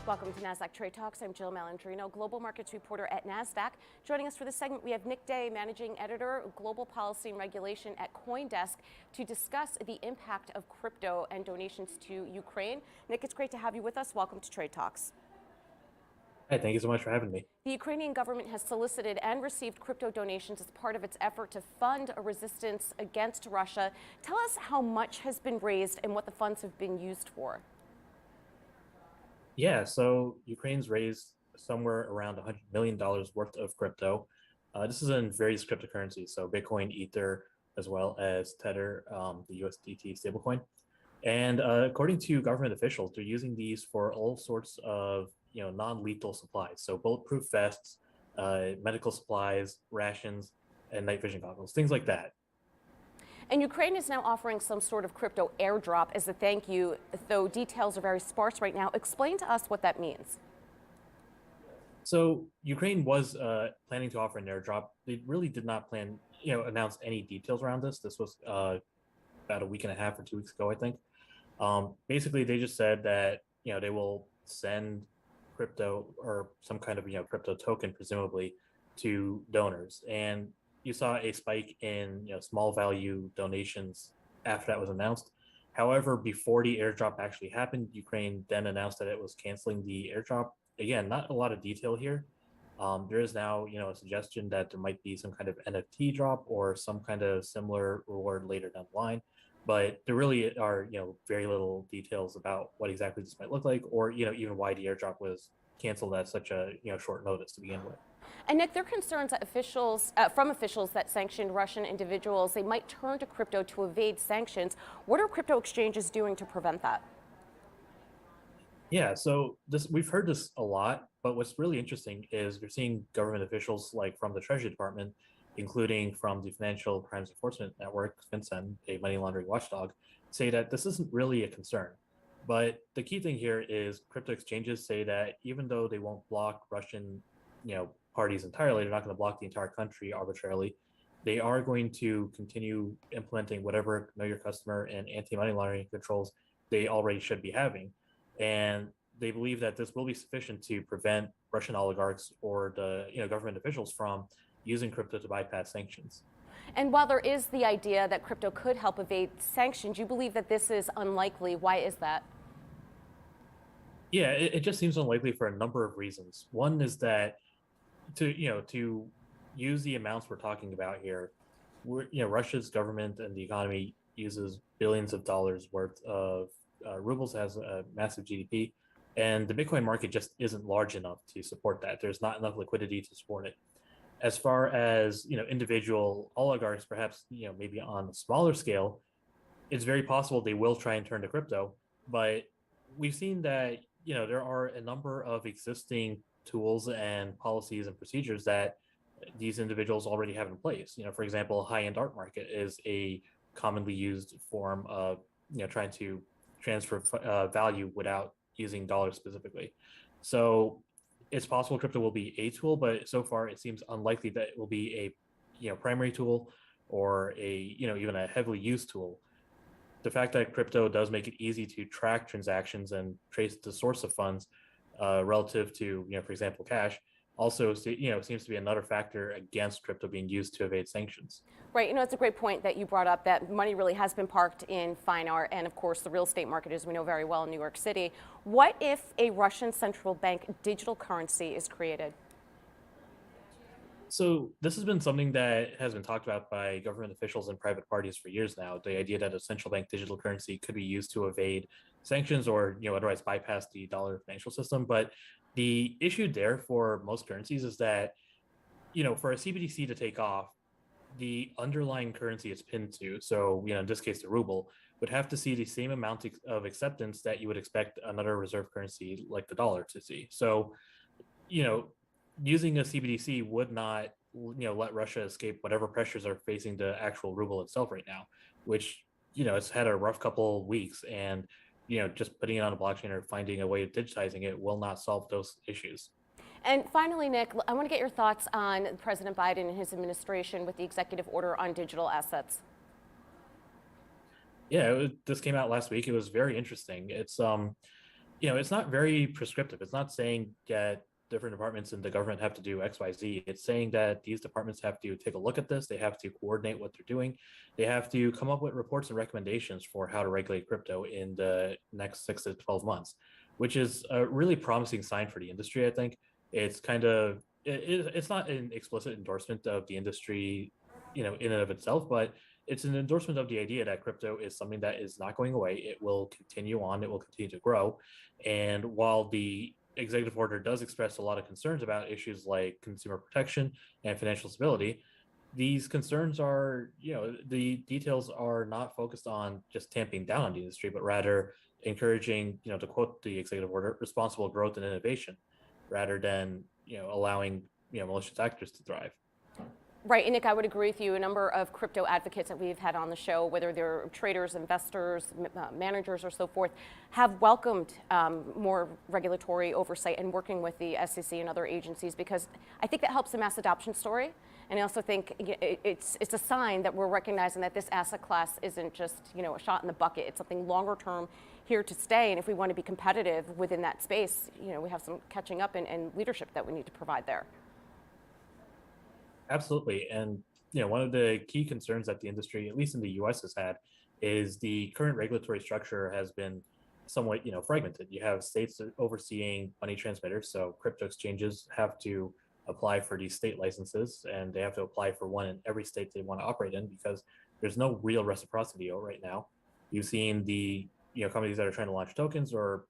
Welcome to Nasdaq Trade Talks. I'm Jill Malandrino, global markets reporter at Nasdaq. Joining us for this segment, we have Nick Day, managing editor, global policy and regulation at CoinDesk, to discuss the impact of crypto and donations to Ukraine. Nick, it's great to have you with us. Welcome to Trade Talks. Hi, thank you so much for having me. The Ukrainian government has solicited and received crypto donations as part of its effort to fund a resistance against Russia. Tell us how much has been raised and what the funds have been used for. Yeah, so Ukraine's raised somewhere around $100 million worth of crypto. This is in various cryptocurrencies, so Bitcoin, Ether, as well as Tether, the USDT stablecoin. And according to government officials, they're using these for all sorts of non-lethal supplies, so bulletproof vests, medical supplies, rations, and night vision goggles, things like that. And Ukraine is now offering some sort of crypto airdrop as a thank you, though details are very sparse right now. Explain to us what that means. So Ukraine was planning to offer an airdrop. They really did not plan, announce any details around this. This was about a week and a half or 2 weeks ago, I think. Basically, they just said that they will send crypto or some kind of crypto token, presumably, to donors. And you saw a spike in small value donations after that was announced. However, before the airdrop actually happened, Ukraine then announced that it was canceling the airdrop. Again, not a lot of detail here. There is now a suggestion that there might be some kind of NFT drop or some kind of similar reward later down the line, but there really are very little details about what exactly this might look like, or even why the airdrop was canceled at such a short notice to begin with. And Nick, there are concerns that from officials that sanctioned Russian individuals, they might turn to crypto to evade sanctions. What are crypto exchanges doing to prevent that? Yeah, so we've heard this a lot, but what's really interesting is we're seeing government officials like from the Treasury Department, including from the Financial Crimes Enforcement Network, FinCEN, a money laundering watchdog, say that this isn't really a concern. But the key thing here is crypto exchanges say that even though they won't block Russian, parties entirely, they're not going to block the entire country arbitrarily. They are going to continue implementing whatever know your customer and anti-money laundering controls they already should be having. And they believe that this will be sufficient to prevent Russian oligarchs or the government officials from using crypto to bypass sanctions. And while there is the idea that crypto could help evade sanctions, you believe that this is unlikely. Why is that? Yeah, it just seems unlikely for a number of reasons. One is that to use the amounts we're talking about here, Russia's government and the economy uses billions of dollars worth of rubles, has a massive GDP, and the Bitcoin market just isn't large enough to support that. There's not enough liquidity to support it. As far as individual oligarchs, perhaps maybe on a smaller scale, it's very possible they will try and turn to crypto. But we've seen that there are a number of existing tools and policies and procedures that these individuals already have in place. For example, high-end art market is a commonly used form of trying to transfer value without using dollars specifically. So it's possible crypto will be a tool, but so far it seems unlikely that it will be a primary tool or a even a heavily used tool. The fact that crypto does make it easy to track transactions and trace the source of funds relative to for example cash also seems to be another factor against crypto being used to evade sanctions. Right. It's a great point that you brought up, that money really has been parked in fine art and, of course, the real estate market, as we know very well in New York City. What if a Russian central bank digital currency is created? So this has been something that has been talked about by government officials and private parties for years now. The idea that a central bank digital currency could be used to evade sanctions or otherwise bypass the dollar financial system. But the issue there for most currencies is that for a CBDC to take off, the underlying currency it's pinned to, so in this case the ruble, would have to see the same amount of acceptance that you would expect another reserve currency like the dollar to see. So you know using a CBDC would not let Russia escape whatever pressures are facing the actual ruble itself right now, which it's had a rough couple of weeks, and just putting it on a blockchain or finding a way of digitizing it will not solve those issues. And finally, Nick, I want to get your thoughts on President Biden and his administration with the executive order on digital assets. Yeah, this came out last week. It was very interesting. It's It's not very prescriptive. It's not saying that different departments in the government have to do X, Y, Z. It's saying that these departments have to take a look at this. They have to coordinate what they're doing. They have to come up with reports and recommendations for how to regulate crypto in the next 6 to 12 months, which is a really promising sign for the industry, I think. It's kind of, it's not an explicit endorsement of the industry, in and of itself, but it's an endorsement of the idea that crypto is something that is not going away. It will continue on. It will continue to grow. And while the executive order does express a lot of concerns about issues like consumer protection and financial stability, these concerns are, the details are not focused on just tamping down on the industry, but rather encouraging, to quote the executive order, responsible growth and innovation, rather than, allowing, malicious actors to thrive. Right, and Nick, I would agree with you. A number of crypto advocates that we've had on the show, whether they're traders, investors, managers, or so forth, have welcomed more regulatory oversight and working with the SEC and other agencies, because I think that helps the mass adoption story. And I also think it's a sign that we're recognizing that this asset class isn't just a shot in the bucket. It's something longer term, here to stay. And if we want to be competitive within that space, we have some catching up and leadership that we need to provide there. Absolutely. And one of the key concerns that the industry, at least in the US, has had is the current regulatory structure has been somewhat, fragmented. You have states overseeing money transmitters, so crypto exchanges have to apply for these state licenses, and they have to apply for one in every state they want to operate in, because there's no real reciprocity right now. You've seen the companies that are trying to launch tokens or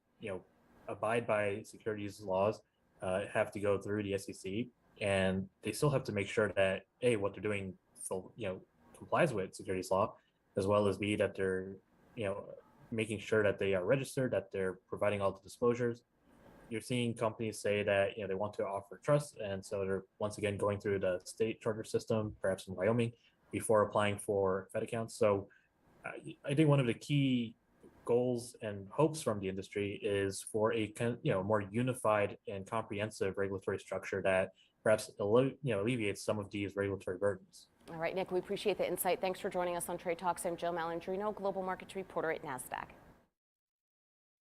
abide by securities laws have to go through the SEC, and they still have to make sure that what they're doing still complies with securities law, as well as b that they're making sure that they are registered, that they're providing all the disclosures. You're seeing companies say that they want to offer trust, and so they're once again going through the state charter system, perhaps in Wyoming, before applying for Fed accounts. So I think one of the key goals and hopes from the industry is for a more unified and comprehensive regulatory structure that perhaps alleviates some of these regulatory burdens. All right, Nick, we appreciate the insight. Thanks for joining us on Trade Talks. I'm Jill Malandrino, Global Markets Reporter at Nasdaq.